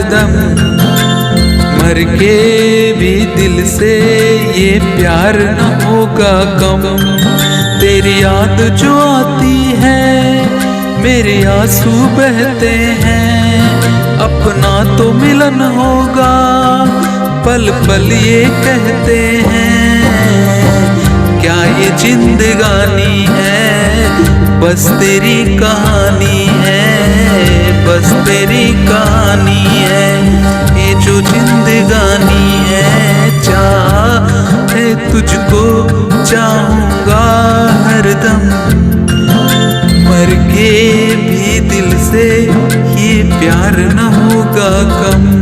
हरदम, मर के भी दिल से ये प्यार न होगा कम। तेरी याद जो आती है मेरे आंसू बहते हैं, अपना तो मिलन होगा पल पल ये कहते हैं। क्या ये जिंदगानी है बस तेरी कहानी है, बस तेरी कहानी है। ये जो जिंदगानी है चाहे तुझको चाहूँगा हरदम, मर के भी दिल से ये प्यार न होगा कम।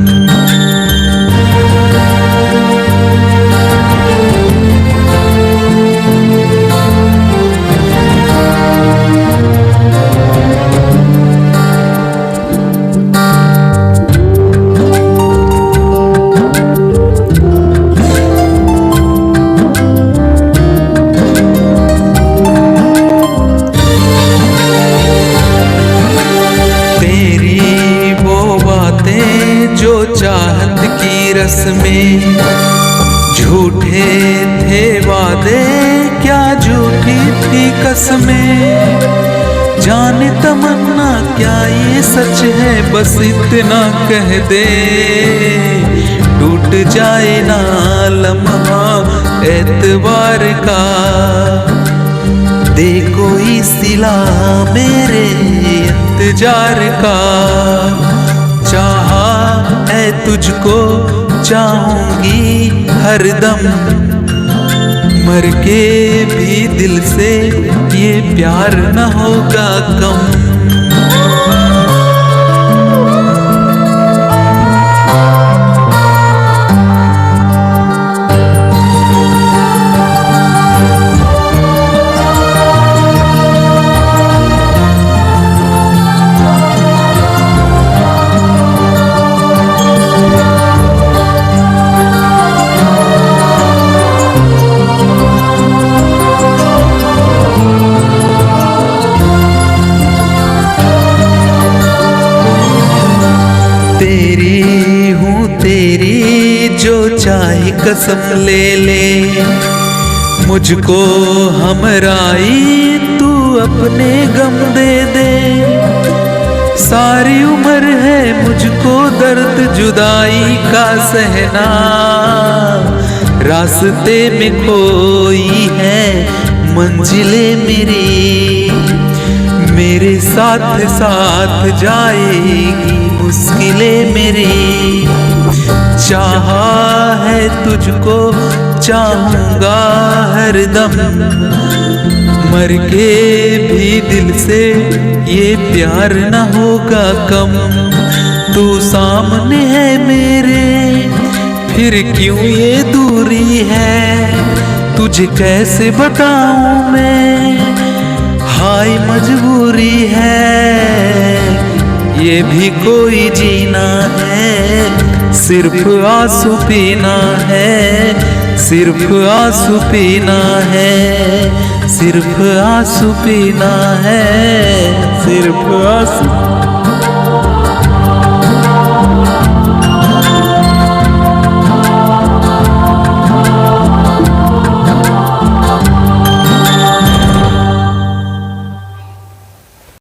जो चाहत की रस में झूठे थे वादे, क्या झूठी थी कसमें। जाने तमन्ना क्या ये सच है, बस इतना कह दे टूट जाए ना लम्हा एतबार का। दे कोई सिला मेरे इंतजार का, चाहा है तुझको चाहूंगी हरदम, मर के भी दिल से ये प्यार न होगा कम। तेरी हूँ तेरी जो चाहे कसम ले ले, मुझको हमराई तू अपने गम दे दे। सारी उम्र है मुझको दर्द जुदाई का सहना, रास्ते में कोई है मंजिले मेरी, मेरे साथ साथ जाएगी मुश्किलें मेरी। चाहा है तुझको चाहूँगा हरदम, मर के भी दिल से ये प्यार न होगा कम। तू सामने है मेरे फिर क्यों ये दूरी है, तुझे कैसे बताऊँ मैं हाय मजबूरी है। ये भी कोई जीना है, सिर्फ आंसू पीना है, सिर्फ आंसू पीना है, सिर्फ आंसू पीना है, सिर्फ आंसू